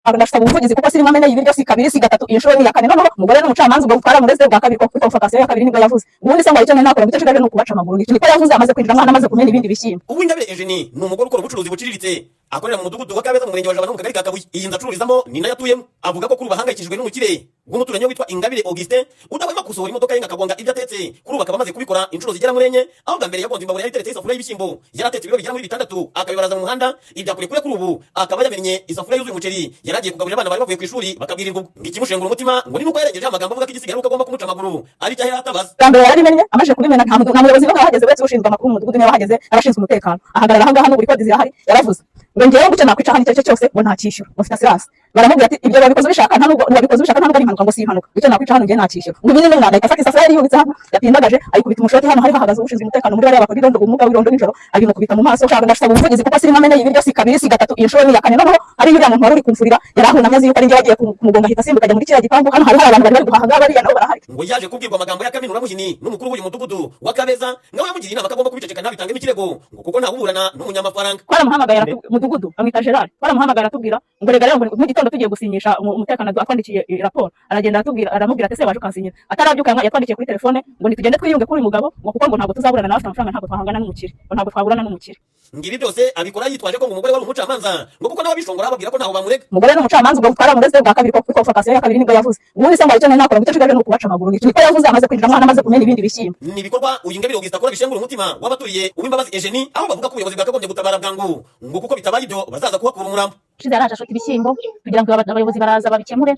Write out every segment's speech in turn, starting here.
ndasaba ubuvugizi kuko siri mwamene y'ibiryo si kabiri si gatatu inshuro ni yakane noneho umugore n'umucamanza ubwo gutwara mureze bwa kabiri ko fokasiyo ya kabiri nibwo yavuze ubundi se ngo icyo nakora ngo icyo no kubaca amaguru niko yavuze amaze kwinjira mwana amaze kumena ibindi bishyimbo. Ubu Ingabire Eugenie ni umugore ukora ubucuruzi buciriritse akorera mu mudugudu wa Kabeza mu murenge wa Jabana mu kagari ka Kabuye. Iyi nzu acururizamo ni nayo atuyemo. Avuga ko kuri bahangayikishijwe n'umukire w'umuturanyi witwa Ingabire Augustin udahwema gusohora imodoka ye akagonga ibyo atetse. Kuri ubu akaba amaze kubikora inshuro zigera muri enye, aho bwa mbere yagonze imbabura yari iteretse isafuriya y'ibishyimbo yaratetse ibiro bigera muri 6 akabibaraza mu muhanda. Ibyakuriye kuri ubu akaba yamennye isafuriya yuzuye umuceri yaragiye kugaburira abana bari bavuye ku ishuri bakabwirirwa ikimushengura umutima ngo ni nuko yaregeje amagambo avuga ko igisigaye ari uko agomba kumuca amaguru ari cyahe atabaza. Bwa mbere yarabimennye amaze kubimena nta muyobozi n'umwe wahageze uretse ushinzwe amakuru mu mudugudu niwe wahageze abashinzwe umutekano ahagarara aha ngaha n'uburi kodi zirahari yaravuze ngo ngewe gucyo nakwica hano icyo cyose ngo ntakishyura ngo sirasi baramubwira ati ibyo babikoze ubishaka nta nubwo wabikoze ubishaka nta nubwo ari impanuka ngo si impanuka icyo nakwica hano ngewe nakishyura ngo ibindi n'umwana agafata isafuriya yari yubitse hano yapindagaje ayikubita umushoti hano hari hahagaze ushinzwe umutekano muri bariya bakora irondo ubumuga w'irondo nijoro abimukubita mu maso ushaka ndasaba ubuvugizi kuko siri mwamene y'ibiryo si kabiri si gatatu inshuro ni yakane noneho ari yuriya muntu wari uri kumfurira yarahunamye azi yuko ari ngewe wagiye kumugonga ahita asimbuka ajya muri kiriya gipangu hano hari abantu bari guhahaga bariya nabo barahari. Ngo yaje kubwirwa amagambo ya Kaminura Muhini n'umukuru w'uyu mudugudu wa Kabeza ngaho yamugiriye inama akagomba kubiceceka ntabitange ikirego ngo kuko ntawuburana n'umunyamafaranga. Twaramuhamagara mudugudu amwita Gerard twaramuhamagara atubwira ngo rega rero mu gitondo tugiye gusinyisha umutekano atwandikiye raporo aragenda aramubwira ati se waje ukansinyira atarabyuka yatwandikiye kuri telefone ngo nitugende twiyunge kuri mugabo ngo kuko ngo ntabwo tuzaburana nawe amafaranga ntabwo twahangana n'umukire ngo ntabwo twaburana n'umukire. Ngibi byose abikora yitwaje ko umugore wari umucamanza ngo kuko nawe bishongora ababwira ko ntaho bamurega. Umugore n'umucamanza ubwo gutwara mureze bwa kabiri ko fokasiyo ya kabiri nibwo yavuze ubundi se ngo icyo nakora ngo icyo no kubaca amaguru niko yavuze amaze kwinjira mwana amaze kumena ibindi bishyimbo. Ni ibikorwa uyu Ingabire Augustin akora bishengura umutima w'abaturiye Uwimbabazi Eugenie aho bavuga ko ubuyobozi bwakagombye gutabara bwangu ngo kuko bitabaye ibyo bazaza kuhakura umurambo. Shize yaraje ashota ibishyimbo kugira ngo abayobozi baraza babikemure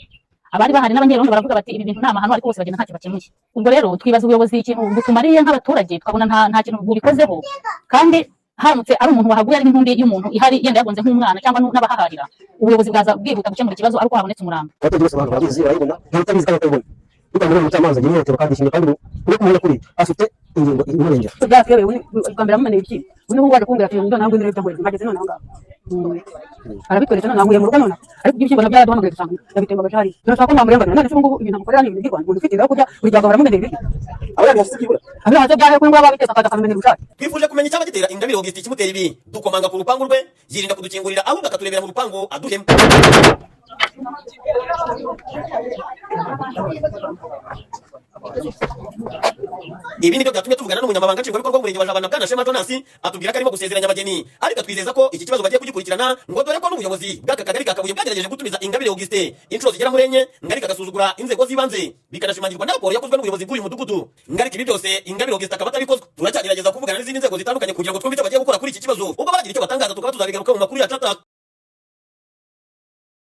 abari bahari n'abanyerondo baravuga bati ibi bintu nta mahano ariko bose bagenda ntacyo bakemuye. Ubwo rero twibaza ubuyobozi ikintu butumariye nk'abaturage twabona nta kintu bubikozeho kandi haramutse ari umuntu wahaguye ari n'intundi y'umuntu ihari yenda yagonze nk'umwana cyangwa n'abahahahira ubuyobozi bwaza bwihuta gukemura ikibazo ariko habonetse umurambo. Abaturage bose barabizi barabibona ntutabizi kandi bakabibona bikamera umucamanza agiye yotero kandi ishimye kandi uri kumenya kuri afite ingingo imurengera. Byafyewe bwa mbere amumeneye iki undi ngo waje kumbwira ati ndo ntabwo ndire byo ngageze none ngaho arabitweretse none ntabwo mu rugo none ariko ibyishimbo nabyo yaduhamagaye dusanga yabitemba bashari turashaka ko mwamurengana none cyangwa ibintu mukorera ni ibintu bigwa ngo dufite kujya buri gihe baramumeneye iki Abari byasibura abira hazo byaje ko ngwa babiteza akaza kamenye ushaka. Twifuje kumenya icyaba gitera Ingabire Augustin kimutera ibi dukomanga ku rupangu rwe yirinda kudukingurira ahubwo akaturebera mu rupangu aduhema. Ibi nibyo byatumye tuvugana n'umunyamabanga nshingwabikorwa w'umurenge wa Jabana Bwana Shema Jonas atubwira ko arimo gusezeranya abageni ariko atwizeza ko iki kibazo bagiye kugikurikirana ngo dore ko n'ubuyobozi bw'aka kagari ka Kabuye bwagerageje gutumiza Ingabire Augustin inshuro zigera muri enye ngarika agasuzugura inzego z'ibanze bikanashimangirwa na raporo yakozwe n'ubuyobozi bw'uyu mudugudu. Ngarika ibi byose Ingabire Augustin akaba atabikozwe. Turacyagerageza kuvugana n'izindi nzego zitandukanye kugira ngo twumve icyo bagiye gukora kuri iki kibazo ubwo baragira icyo batangaza tukaba tuzabigaruka mu makuru yacu ataka.